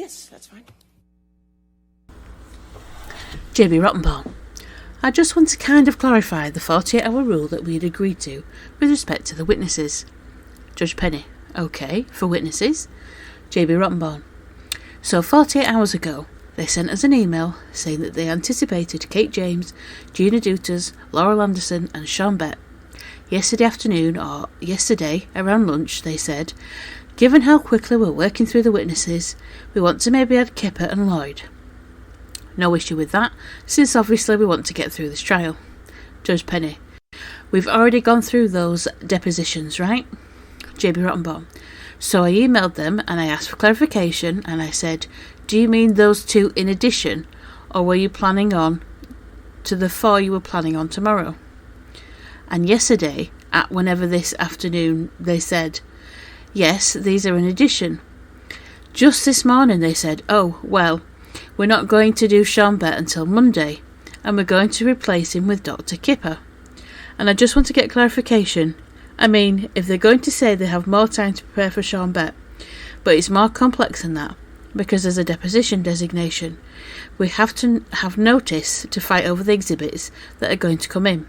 Yes, that's fine. JB Rottenbaum. I just want to kind of clarify the 48-hour rule that we had agreed to with respect to the witnesses. Judge Penny. Okay, for witnesses. JB Rottenbaum. So 48 hours ago, they sent us an email saying that they anticipated Kate James, Gina Duters, Laurel Anderson and Sean Bett. Yesterday afternoon, or yesterday around lunch, they said, given how quickly we're working through the witnesses, we want to maybe add Kipper and Lloyd. No issue with that, since obviously we want to get through this trial. Judge Penny. We've already gone through those depositions, right? JB Rottenbaum. So I emailed them and I asked for clarification and I said, do you mean those two in addition, or were you planning on to the 4 you were planning on tomorrow? And yesterday, at whenever this afternoon, they said, yes, these are in addition. Just this morning they said, oh, well, we're not going to do Sean Bett until Monday, and we're going to replace him with Dr. Kipper. And I just want to get clarification. I mean, if they're going to say they have more time to prepare for Sean Bett, but it's more complex than that, because there's a deposition designation. We have to have notice to fight over the exhibits that are going to come in.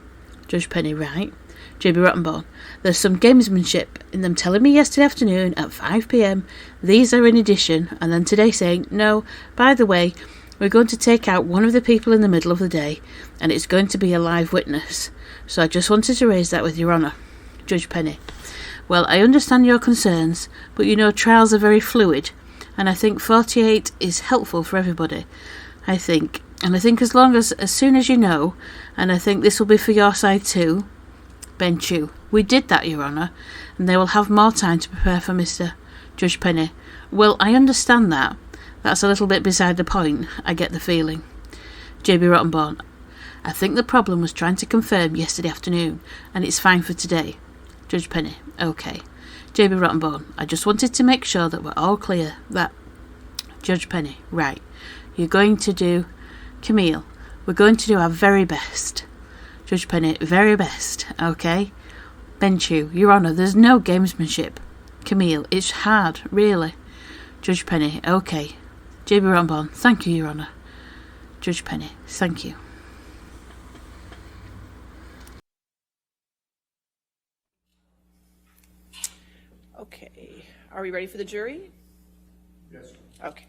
Judge Penny, right? JB Rottenbaum. There's some gamesmanship in them telling me yesterday afternoon at 5 p.m. these are in addition, and then today saying, no, by the way, we're going to take out one of the people in the middle of the day, and it's going to be a live witness. So I just wanted to raise that with Your Honour. Judge Penny. Well, I understand your concerns, but you know trials are very fluid, and I think 48 is helpful for everybody. I think as long as soon as you know, and I think this will be for your side too. Ben Chew. We did that, Your Honour, and they will have more time to prepare for Mr. Judge Penny. Well, I understand that. That's a little bit beside the point, I get the feeling. JB Rottenbaum. I think the problem was trying to confirm yesterday afternoon, and it's fine for today. Judge Penny. Okay. JB Rottenbaum. I just wanted to make sure that we're all clear that... Judge Penny. Right. You're going to do... Camille. We're going to do our very best. Judge Penny, very best, okay? Ben Chew, Your Honour, there's no gamesmanship. Camille, it's hard, really. Judge Penny, okay. JB Rottenbaum, thank you, Your Honour. Judge Penny, thank you. Okay, are we ready for the jury? Yes. Okay.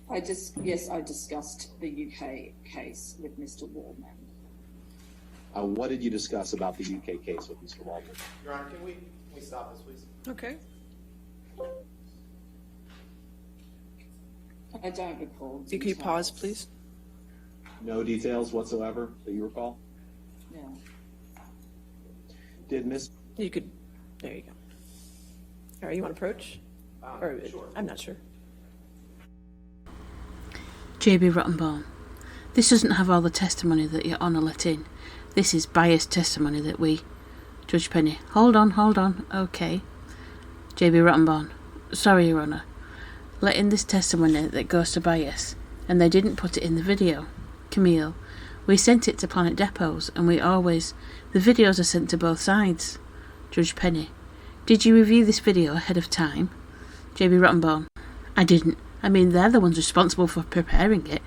I discussed the UK case with Mr. Wallman. What did you discuss about the UK case with Mr. Wallman? Your Honor, can we stop this, please? Okay. I don't recall. Can you pause, please? No details whatsoever that you recall? Yeah. Did Miss... You could, there you go. All right, you want to approach? Sure. I'm not sure. JB Rottenbaum. This doesn't have all the testimony that Your Honour let in. This is biased testimony that we... Judge Penny. Hold on. Okay. JB Rottenbaum. Sorry, Your Honour. Let in this testimony that goes to bias, and they didn't put it in the video. Camille. We sent it to Planet Depots, and we always... The videos are sent to both sides. Judge Penny. Did you review this video ahead of time? JB Rottenbaum. I didn't. I mean, they're the ones responsible for preparing it.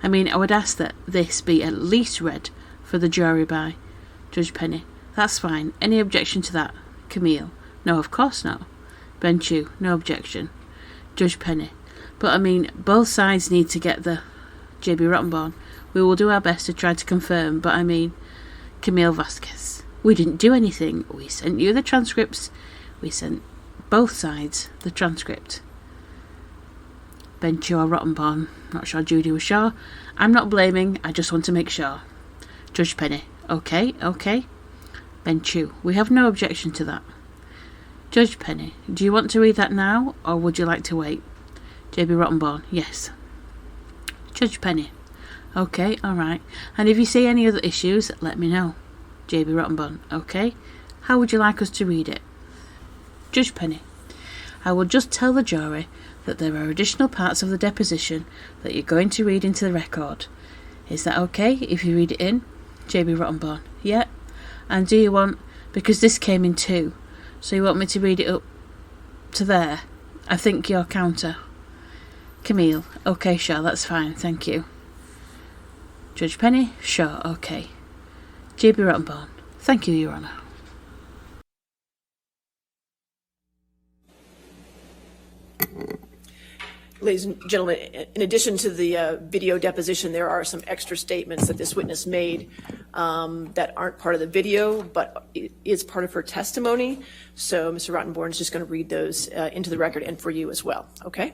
I mean, I would ask that this be at least read for the jury by Judge Penny. That's fine. Any objection to that? Camille. No, of course not. Ben Chew. No objection. Judge Penny. But I mean, both sides need to get the... JB Rottenbaum. We will do our best to try to confirm, but I mean... Camille Vasquez. We didn't do anything. We sent you the transcripts. We sent both sides the transcript. Ben Chew or Rottenbaum. Not sure Judy was sure. I'm not blaming. I just want to make sure. Judge Penny. Okay. Ben Chew. We have no objection to that. Judge Penny. Do you want to read that now, or would you like to wait? JB Rottenbaum. Yes. Judge Penny. Okay, alright. And if you see any other issues, let me know. JB Rottenbaum. Okay. How would you like us to read it? Judge Penny. I will just tell the jury that there are additional parts of the deposition that you're going to read into the record. Is that okay if you read it in? JB Rottenbaum. Yeah. And do you want... Because this came in too. So you want me to read it up to there? I think your counter. Camille, okay, sure, that's fine, thank you. Judge Penny, sure, okay. JB Rottenborn, thank you, Your Honour. Ladies and gentlemen, in addition to the video deposition, there are some extra statements that this witness made that aren't part of the video, but it is part of her testimony. So Mr. Rottenborn is just going to read those into the record and for you as well. Okay?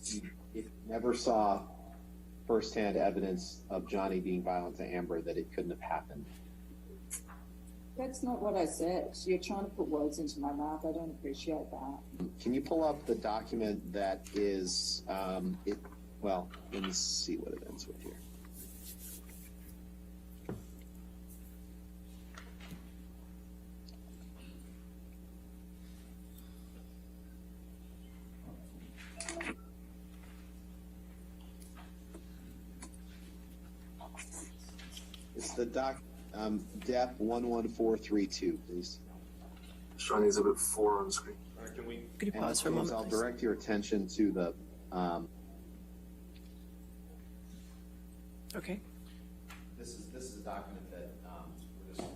If you never saw firsthand evidence of Johnny being violent to Amber, that it couldn't have happened. That's not what I said. You're trying to put words into my mouth. I don't appreciate that. Can you pull up the document that is, well, let me see what it ends with here. It's the Depp 11432, please. Showing Exhibit 4 on the screen. Can we? Could you pause for a moment, I'll please? direct your attention to the, Okay. this is a document that, we're just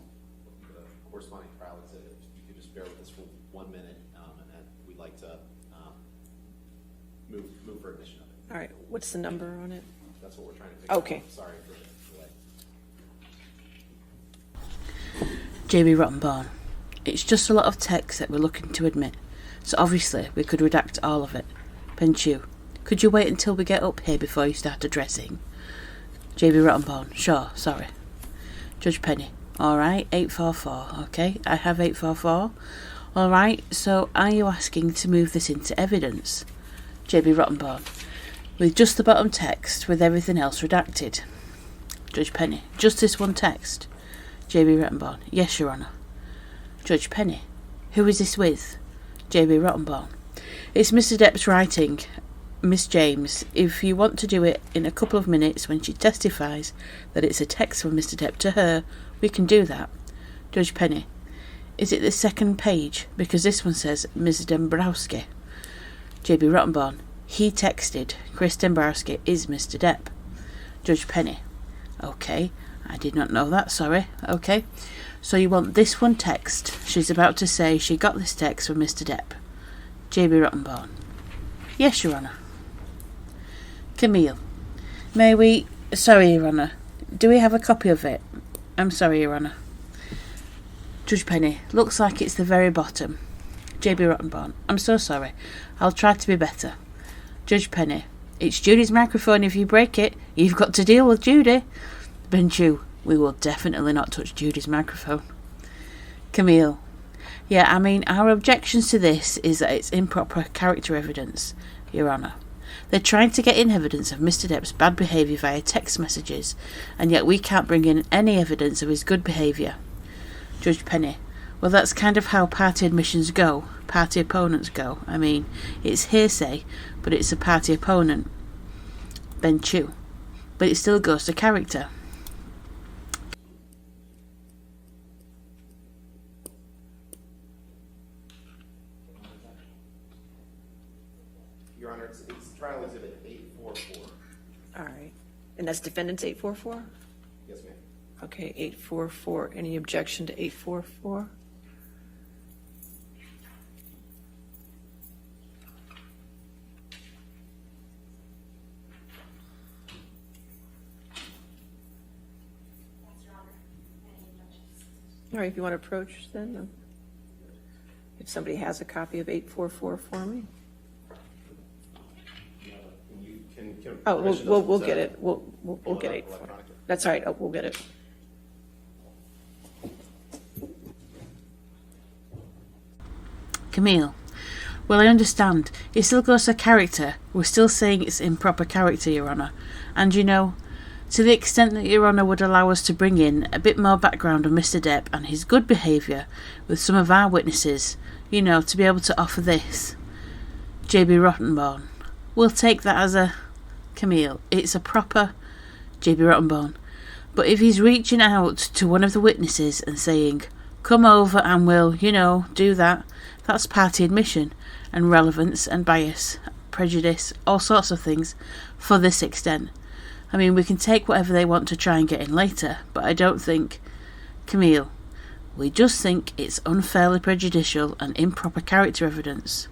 looking for the corresponding trial exhibit. If you could just bear with us for 1 minute, and then we'd like to, move for admission of it. All right. What's the number on it? That's what we're trying to figure out. Okay. Sorry for the delay. JB Rottenborn. It's just a lot of text that we're looking to admit, so obviously we could redact all of it. Penchu, could you wait until we get up here before you start addressing? JB Rottenborn, sure, sorry. Judge Penny, alright, 844, okay, I have 844. Alright, so are you asking to move this into evidence? JB Rottenborn, with just the bottom text, with everything else redacted. Judge Penny, just this one text? JB Rottenborn, yes, Your Honour. Judge Penny, who is this with? JB Rottenborn, it's Mr. Depp's writing. Miss James, if you want to do it in a couple of minutes when she testifies that it's a text from Mr. Depp to her, we can do that. Judge Penny, is it the second page? Because this one says Ms. Dombrowski. JB Rottenborn, he texted. Chris Dombrowski is Mr. Depp. Judge Penny, okay, I did not know that, sorry. Okay, so you want this one text. She's about to say she got this text from Mr. Depp. JB Rottenborn, yes, Your Honour. Camille, may we... Sorry, Your Honour. Do we have a copy of it? I'm sorry, Your Honour. Judge Penny, looks like it's the very bottom. JB Rottenborn, I'm so sorry. I'll try to be better. Judge Penny, it's Judy's microphone. If you break it, you've got to deal with Judy. Benju, we will definitely not touch Judy's microphone. Camille, yeah, I mean, our objections to this is that it's improper character evidence, Your Honour. They're trying to get in evidence of Mr. Depp's bad behaviour via text messages, and yet we can't bring in any evidence of his good behaviour. Judge Penny, well, that's kind of how party admissions go, party opponents go. I mean, it's hearsay, but it's a party opponent. Benchu, but it still goes to character. Your Honor, it's trial exhibit 844. All right. And that's defendant's 844? Yes, ma'am. Okay, 844. Any objection to 844? All right, if you want to approach then, if somebody has a copy of 844 for me. Oh, we'll get it. We'll get it. That's all right. Oh, we'll get it. Camille, well, I understand. It still goes to character. We're still saying it's improper character, Your Honour. And you know, to the extent that Your Honour would allow us to bring in a bit more background on Mr. Depp and his good behaviour with some of our witnesses, you know, to be able to offer this. JB Rottenborn, we'll take that as a... Camille, it's a proper... JB Rottenborn, but if he's reaching out to one of the witnesses and saying, come over and we'll, you know, do that, That's party admission and relevance and bias, prejudice, all sorts of things for this extent. I mean, we can take whatever they want to try and get in later, but I don't think... Camille, we just think it's unfairly prejudicial and improper character evidence.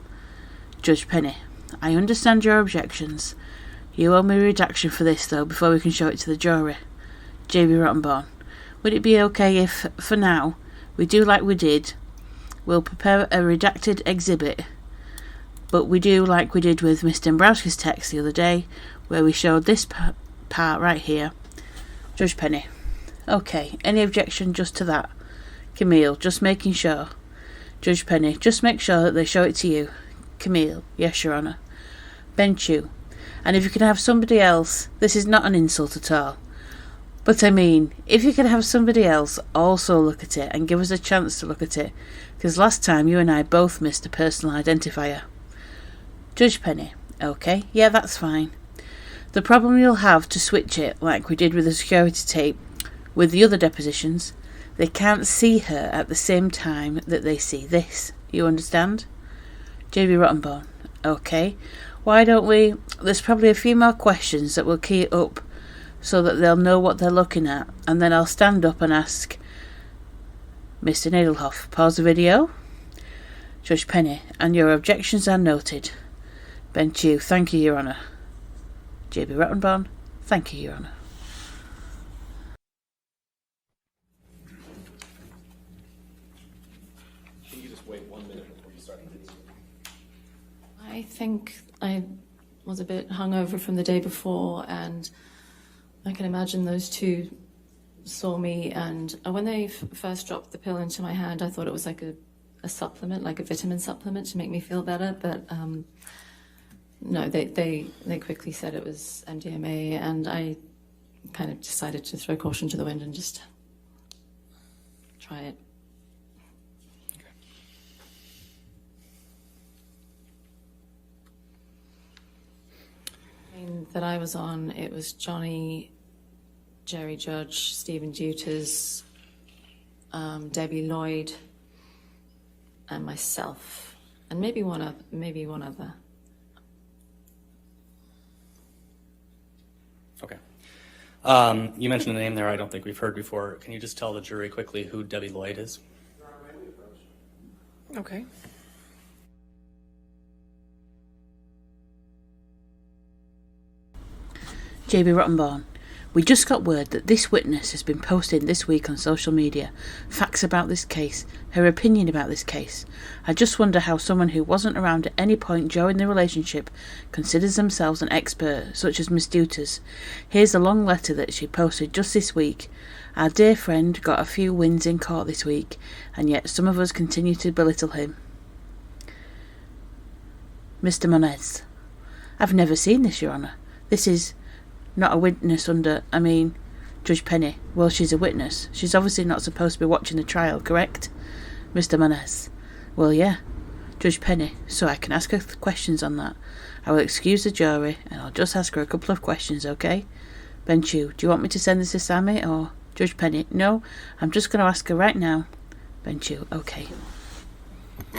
Judge Penny, I understand your objections. You owe me redaction for this, though, before we can show it to the jury. J.B. Rottenborn, would it be okay if, for now, we do like we did? We'll prepare a redacted exhibit, but we do like we did with Miss Dombrowski's text the other day, where we showed this part right here. Judge Penny, okay, any objection just to that? Camille, just making sure. Judge Penny, just make sure that they show it to you. Camille, yes, Your Honour. Ben Chew, and if you can have somebody else, this is not an insult at all, but I mean, if you could have somebody else also look at it and give us a chance to look at it, because last time you and I both missed a personal identifier. Judge Penny, okay, yeah, that's fine. The problem you'll have to switch it, like we did with the security tape, with the other depositions, they can't see her at the same time that they see this. You understand? J.B. Rottenborn, okay. Why don't we... There's probably a few more questions that will key it up so that they'll know what they're looking at, and then I'll stand up and ask... Mr. Nadelhoff, pause the video. Judge Penny, and your objections are noted. Ben Chew, thank you, Your Honour. J.B. Rottenborn, thank you, Your Honour. Can you just wait 1 minute before you start, please? I think I was a bit hungover from the day before, and I can imagine those two saw me, and when they first dropped the pill into my hand, I thought it was like a supplement, like a vitamin supplement to make me feel better, but no, they quickly said it was MDMA, and I kind of decided to throw caution to the wind and just try it. That I was on, it was Johnny, Jerry Judge, Stephen Duters, Debbie Lloyd, and myself, and maybe one other. Okay. You mentioned a name there I don't think we've heard before. Can you just tell the jury quickly who Debbie Lloyd is? Okay. J.B. Rottenborn, we just got word that this witness has been posting this week on social media facts about this case, her opinion about this case. I just wonder how someone who wasn't around at any point during the relationship considers themselves an expert, such as Miss Duters. Here's a long letter that she posted just this week. Our dear friend got a few wins in court this week, and yet some of us continue to belittle him. Mr. Moniz, I've never seen this, Your Honour. This is... not a witness under, Judge Penny. Well, she's a witness. She's obviously not supposed to be watching the trial, correct? Mr. Moniz. Well, yeah. Judge Penny. So I can ask her questions on that. I will excuse the jury and I'll just ask her a couple of questions, okay? Ben Chew, do you want me to send this to Sammy or Judge Penny? No, I'm just going to ask her right now. Ben Chew, okay.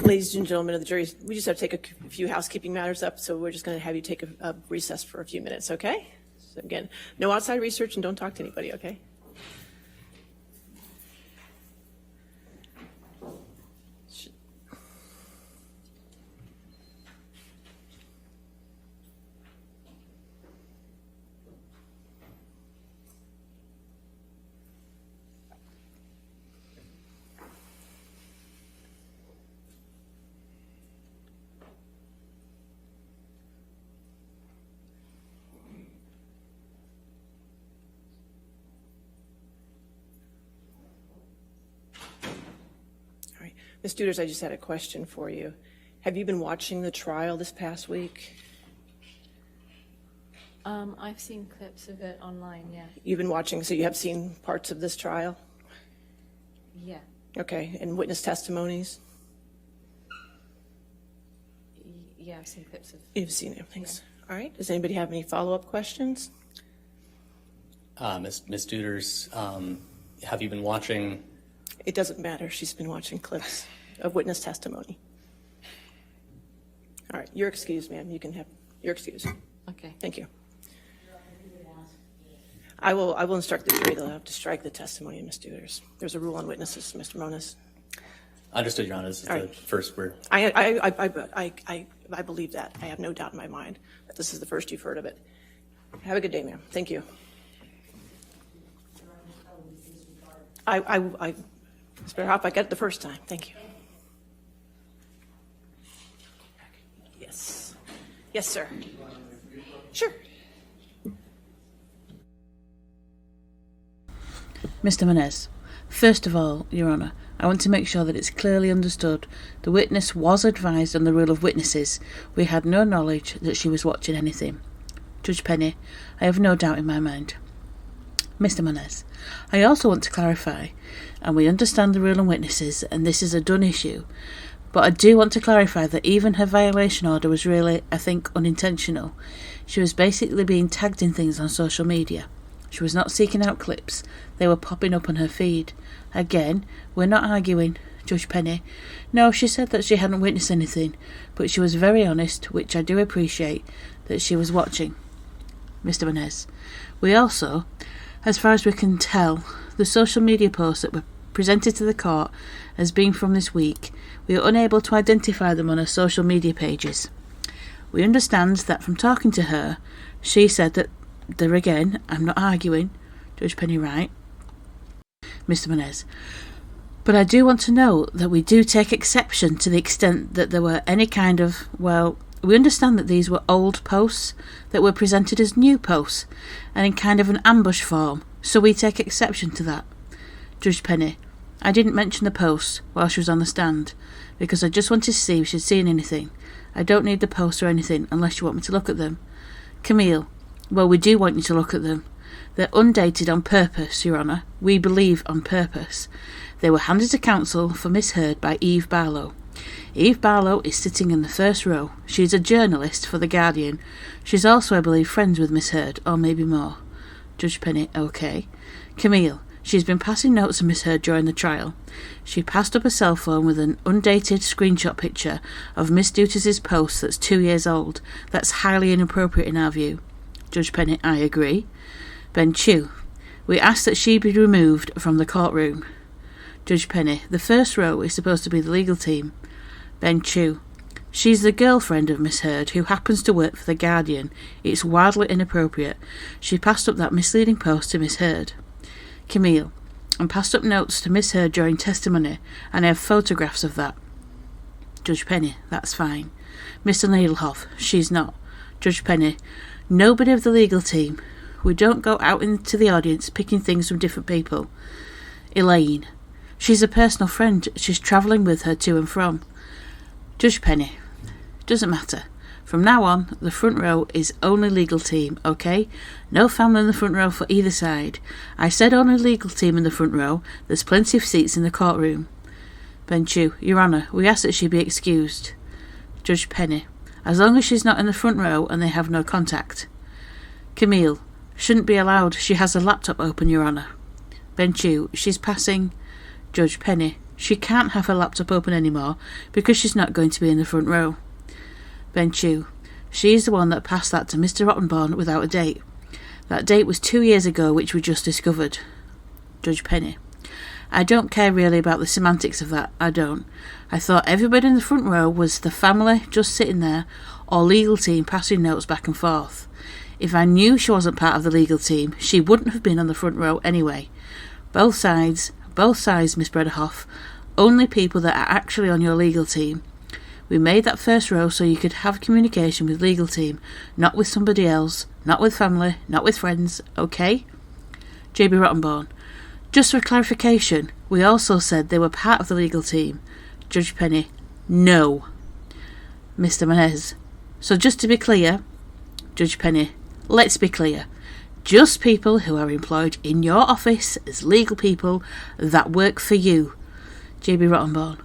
Ladies and gentlemen of the jury, we just have to take a few housekeeping matters up, so we're just going to have you take a recess for a few minutes, okay? So again, no outside research and don't talk to anybody, okay? Ms. Duters, I just had a question for you. Have you been watching the trial this past week? I've seen clips of it online, yeah. You've been watching, so you have seen parts of this trial? Yeah. Okay, and witness testimonies? Yeah, I've seen clips of... You've seen everything. All right, does anybody have any follow-up questions? Ms. Duters, have you been watching... It doesn't matter. She's been watching clips of witness testimony. You're excused, ma'am. You can have, you're excused. Okay. Thank you. I will instruct the jury they'll have to strike the testimony of Ms. Duders. There's a rule on witnesses, Mr. Moniz. Understood, Your Honor. This is All the right. first we're. I believe that. I have no doubt in my mind that this is the first you've heard of it. Have a good day, ma'am. Thank you. It's better off I got it the first time. Thank you. Yes. Yes, sir. Sure. Mr. Menez, first of all, Your Honour, I want to make sure that it's clearly understood the witness was advised on the rule of witnesses. We had no knowledge that she was watching anything. Judge Penny, I have no doubt in my mind. Mr. Menez, I also want to clarify, and we understand the rule on witnesses, and this is a done issue, but I do want to clarify that even her violation order was really, I think, unintentional. She was basically being tagged in things on social media. She was not seeking out clips. They were popping up on her feed. Again, we're not arguing, Judge Penny. No, she said that she hadn't witnessed anything, but she was very honest, which I do appreciate, that she was watching. Mr. Menez, we also, as far as we can tell, the social media posts that were presented to the court as being from this week, we are unable to identify them on her social media pages. We understand that from talking to her, she said that there again, I'm not arguing, Judge Penny right, Mr. Menez, but I do want to know that we do take exception to the extent that there were any kind of, well, we understand that these were old posts that were presented as new posts and in kind of an ambush form, so we take exception to that. Judge Penny, I didn't mention the posts while she was on the stand because I just wanted to see if she'd seen anything. I don't need the posts or anything unless you want me to look at them. Camille, well, we do want you to look at them. They're undated on purpose, Your Honour. We believe on purpose. They were handed to counsel for Miss Heard by Eve Barlow. Eve Barlow is sitting in the first row. She's a journalist for The Guardian. She's also, I believe, friends with Miss Heard, or maybe more. Judge Penny, OK. Camille, she's been passing notes to Miss Heard during the trial. She passed up a cell phone with an undated screenshot picture of Miss Duders' post that's 2 years old. That's highly inappropriate in our view. Judge Penny, I agree. Ben Chew, we ask that she be removed from the courtroom. Judge Penny, the first row is supposed to be the legal team. Ben Chew, she's the girlfriend of Miss Heard who happens to work for The Guardian. It's wildly inappropriate. She passed up that misleading post to Miss Heard. Camille, and passed up notes to Miss Heard during testimony, and I have photographs of that. Judge Penny, that's fine. Mr. Nadelhoff, she's not. Judge Penny, nobody of the legal team. We don't go out into the audience picking things from different people. Elaine, she's a personal friend. She's travelling with her to and from. Judge Penny, doesn't matter. From now on, the front row is only legal team, OK? No family in the front row for either side. I said only legal team in the front row. There's plenty of seats in the courtroom. Ben Chew, Your Honour, we ask that she be excused. Judge Penny, as long as she's not in the front row and they have no contact. Camille, shouldn't be allowed. She has a laptop open, Your Honour. Ben Chew, she's passing. Judge Penny, she can't have her laptop open anymore because she's not going to be in the front row. Ben Chew, she's the one that passed that to Mr. Rottenborn without a date. That date was 2 years ago, which we just discovered. Judge Penny, I don't care really about the semantics of that, I don't. I thought everybody in the front row was the family just sitting there or legal team passing notes back and forth. If I knew she wasn't part of the legal team, she wouldn't have been on the front row anyway. Both sides, Miss Brederhoff, only people that are actually on your legal team. We made that first row so you could have communication with legal team, not with somebody else, not with family, not with friends, OK? JB Rottenborn, just for clarification, we also said they were part of the legal team. Judge Penny, no. Mr. Menez, so just to be clear, Judge Penny, let's be clear. Just people who are employed in your office as legal people that work for you. JB Rottenborn,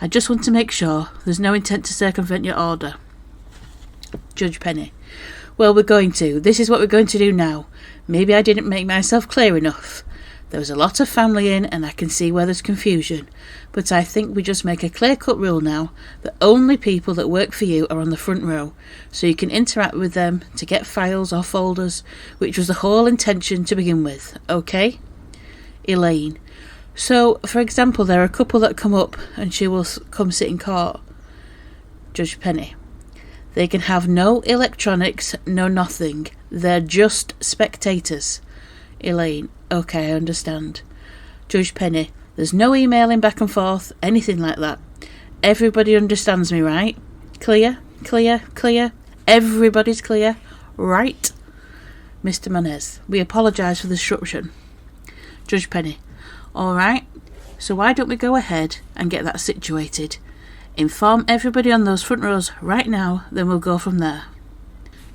I just want to make sure there's no intent to circumvent your order. Judge Penny, well, we're going to. This is what we're going to do now. Maybe I didn't make myself clear enough. There was a lot of family in, and I can see where there's confusion, but I think we just make a clear-cut rule now that only people that work for you are on the front row, so you can interact with them to get files or folders, which was the whole intention to begin with, okay? Elaine. So, for example, there are a couple that come up and she will come sit in court. Judge Penny. They can have no electronics, no nothing. They're just spectators. Elaine. Okay, I understand. Judge Penny. There's no emailing back and forth, anything like that. Everybody understands me, right? Clear? Clear? Clear? Everybody's clear? Right? Mr. Manez. We apologise for the disruption. Judge Penny. All right. So why don't we go ahead and get that situated? Inform everybody on those front rows right now, then we'll go from there.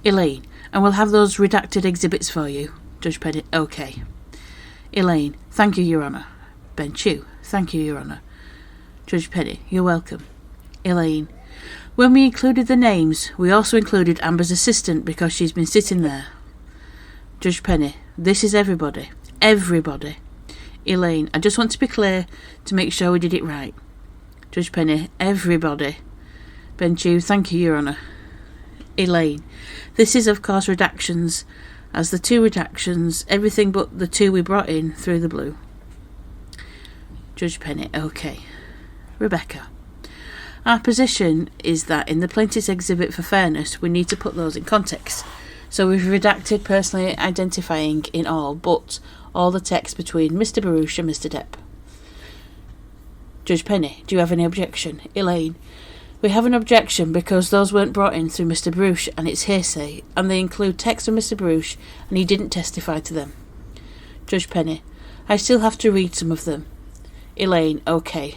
Elaine. And we'll have those redacted exhibits for you. Judge Penny. Okay. Elaine. Thank you, Your Honour. Ben Chew. Thank you, Your Honour. Judge Penny. You're welcome. Elaine. When we included the names, we also included Amber's assistant because she's been sitting there. Judge Penny. This is everybody. Everybody. Elaine. I just want to be clear to make sure we did it right. Judge Penny. Everybody. Ben Chew. Thank you, Your Honour. Elaine. This is, of course, redactions, as the two redactions, everything but the two we brought in through the blue. Judge Penny. Okay. Rebecca. Our position is that in the plaintiff's exhibit for fairness, we need to put those in context. So we've redacted personally identifying in all, but all the text between Mr. Baruch and Mr. Depp. Judge Penny. Do you have any objection? Elaine. We have an objection because those weren't brought in through Mr. Baruch and it's hearsay, and they include text from Mr. Baruch and he didn't testify to them. Judge Penny. I still have to read some of them. Elaine. Okay.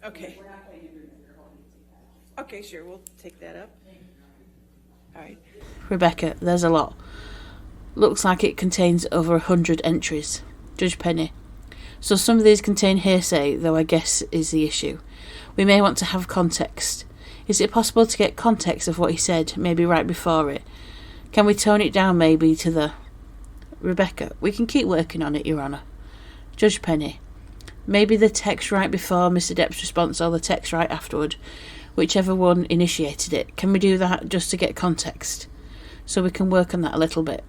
Okay. Okay, sure, we'll take that up. All right. Rebecca. There's a lot. Looks like it contains over 100 entries. Judge Penny. So some of these contain hearsay, though I guess is the issue. We may want to have context. Is it possible to get context of what he said, maybe right before it? Can we tone it down maybe to the... Rebecca. We can keep working on it, Your Honour. Judge Penny. Maybe the text right before Mr. Depp's response or the text right afterward, whichever one initiated it. Can we do that just to get context? So we can work on that a little bit.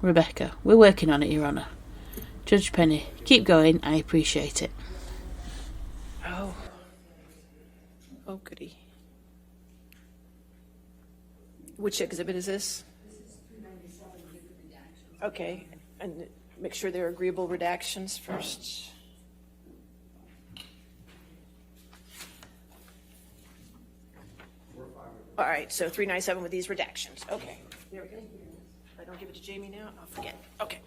Rebecca. We're working on it, Your Honour. Judge Penny. Keep going, I appreciate it. Oh. Oh, goody. Which exhibit is this? Okay, and make sure they're agreeable redactions first. All right, so 397 with these redactions. Okay, there we go. If I don't give it to Jamie now, I'll forget. Okay.